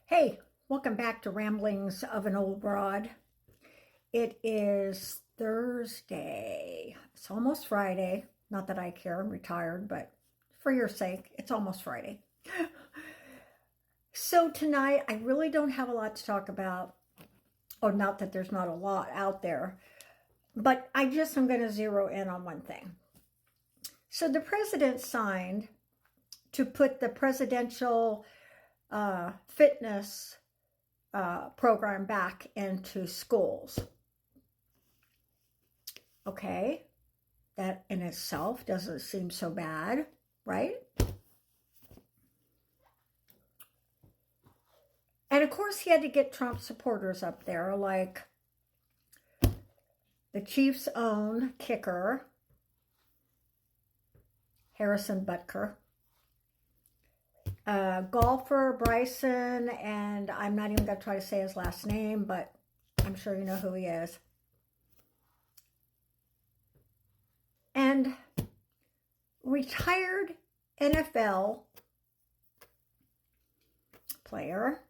Hey, welcome back to Ramblings of an Old Broad. It is Thursday. It's almost Friday. Not that I care, I'm retired, but for your sake, it's almost Friday. So tonight, I really don't have a lot to talk about. Or not that there's not a lot out there, but I just am going to zero in on one thing. So the president signed to put the presidential fitness program back into schools. Okay, that in itself doesn't seem so bad, right? And of course, he had to get Trump supporters up there, like the Chiefs' own kicker, Harrison Butker, golfer Bryson, and I'm not even going to try to say his last name, but I'm sure you know who he is. And retired NFL player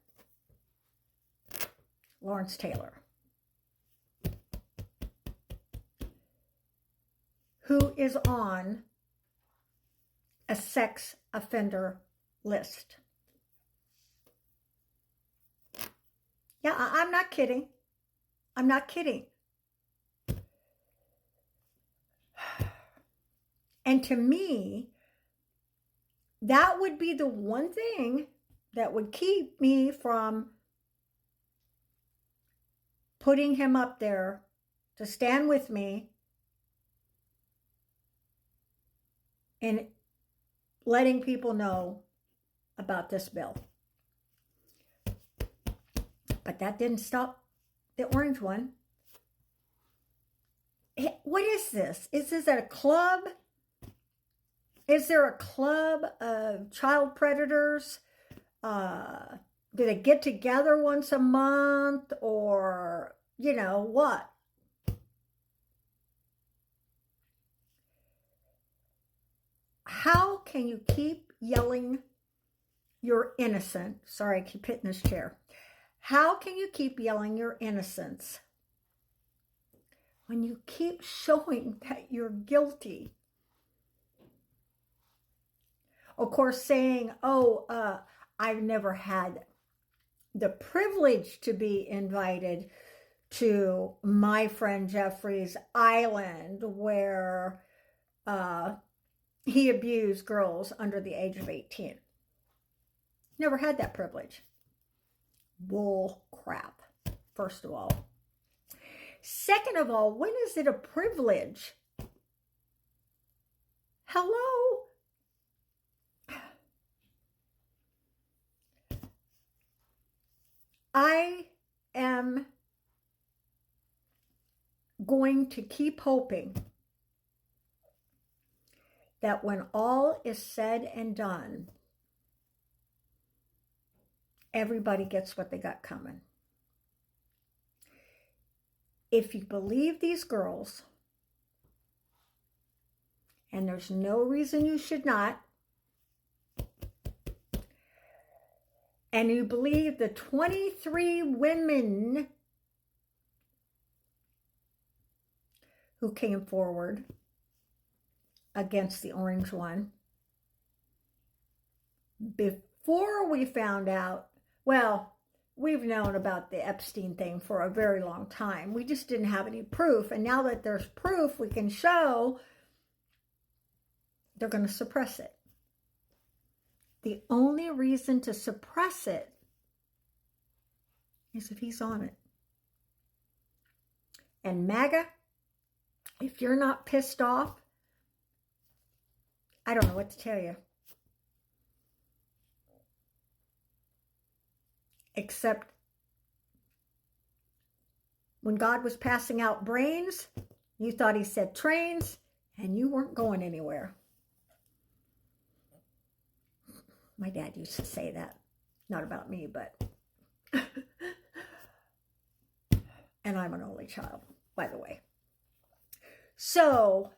Lawrence Taylor, who is on a sex offender list. Yeah, I'm not kidding. I'm not kidding. And to me, that would be the one thing that would keep me from putting him up there to stand with me and letting people know about this bill. But that didn't stop the orange one. What is this? Is this a club? Is there a club of child predators? Do they get together once a month, or, you know, what? How can you keep yelling you're innocent? Sorry, I keep hitting this chair. How can you keep yelling your innocence when you keep showing that you're guilty? Of course, saying, I've never had the privilege to be invited to my friend Jeffrey's island where he abused girls under the age of 18. Never had that privilege. Bull crap, first of all. Second of all, when is it a privilege? Hello? I am going to keep hoping that when all is said and done, everybody gets what they got coming. If you believe these girls, and there's no reason you should not, and you believe the 23 women who came forward against the orange one, before we found out, well, we've known about the Epstein thing for a very long time. We just didn't have any proof. And now that there's proof we can show, they're going to suppress it. The only reason to suppress it is if he's on it. And MAGA, if you're not pissed off, I don't know what to tell you. Except when God was passing out brains, you thought he said trains, and you weren't going anywhere. My dad used to say that. Not about me, but... And I'm an only child, by the way. So,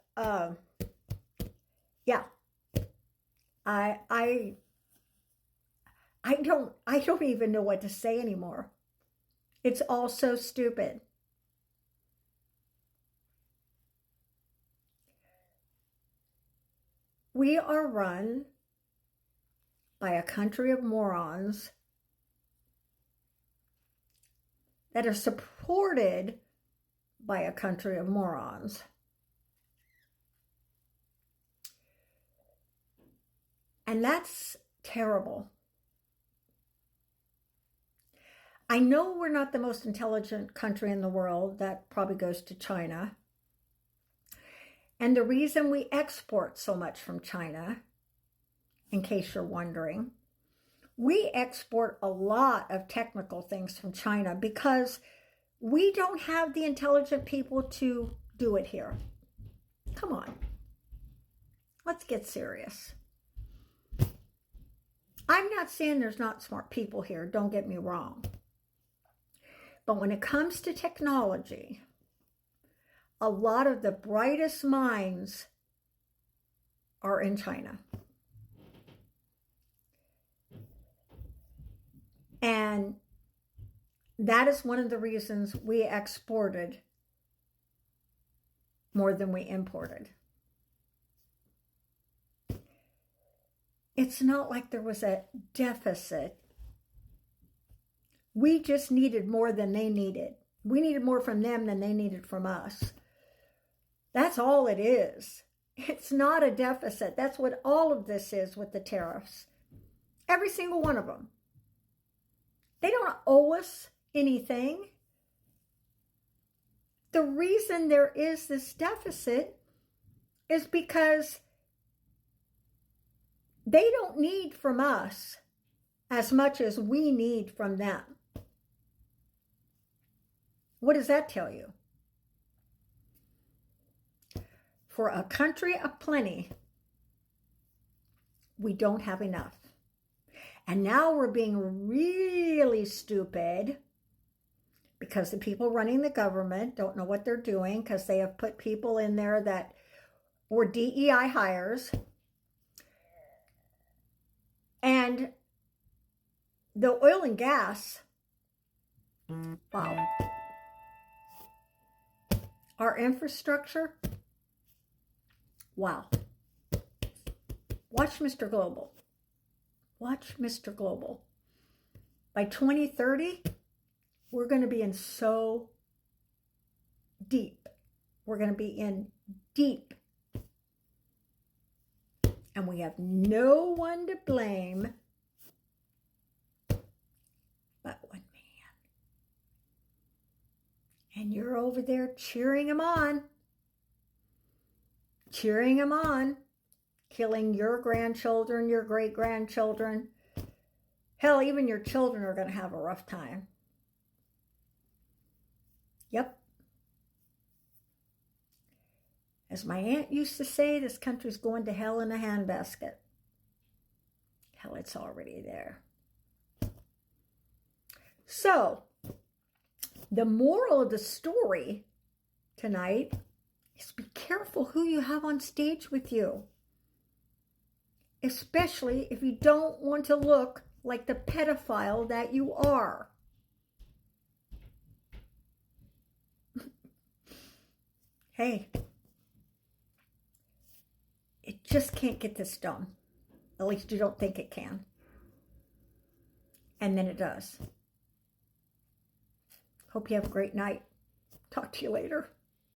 yeah. I don't even know what to say anymore. It's all so stupid. We are run by a country of morons that are supported by a country of morons. And that's terrible. I know we're not the most intelligent country in the world. That probably goes to China. And the reason we export so much from China, in case you're wondering, we export a lot of technical things from China because we don't have the intelligent people to do it here. Come on. Let's get serious. I'm not saying there's not smart people here, don't get me wrong. But when it comes to technology, a lot of the brightest minds are in China. And that is one of the reasons we exported more than we imported. It's not like there was a deficit. We just needed more than they needed. We needed more from them than they needed from us. That's all it is. It's not a deficit. That's what all of this is with the tariffs. Every single one of them. They don't owe us anything. The reason there is this deficit is because they don't need from us as much as we need from them. What does that tell you? For a country of plenty, we don't have enough. And now we're being really stupid because the people running the government don't know what they're doing because they have put people in there that were DEI hires. And the oil and gas, wow. Our infrastructure, wow. Watch Mr. Global. Watch Mr. Global. By 2030, we're going to be in so deep. We're going to be in deep. And we have no one to blame but one man. And you're over there cheering him on. Cheering him on. Killing your grandchildren, your great-grandchildren. Hell, even your children are going to have a rough time. Yep. As my aunt used to say, this country's going to hell in a handbasket. Hell, it's already there. So, the moral of the story tonight is be careful who you have on stage with you. Especially if you don't want to look like the pedophile that you are. Hey, it just can't get this done. At least you don't think it can. And then it does. Hope you have a great night. Talk to you later.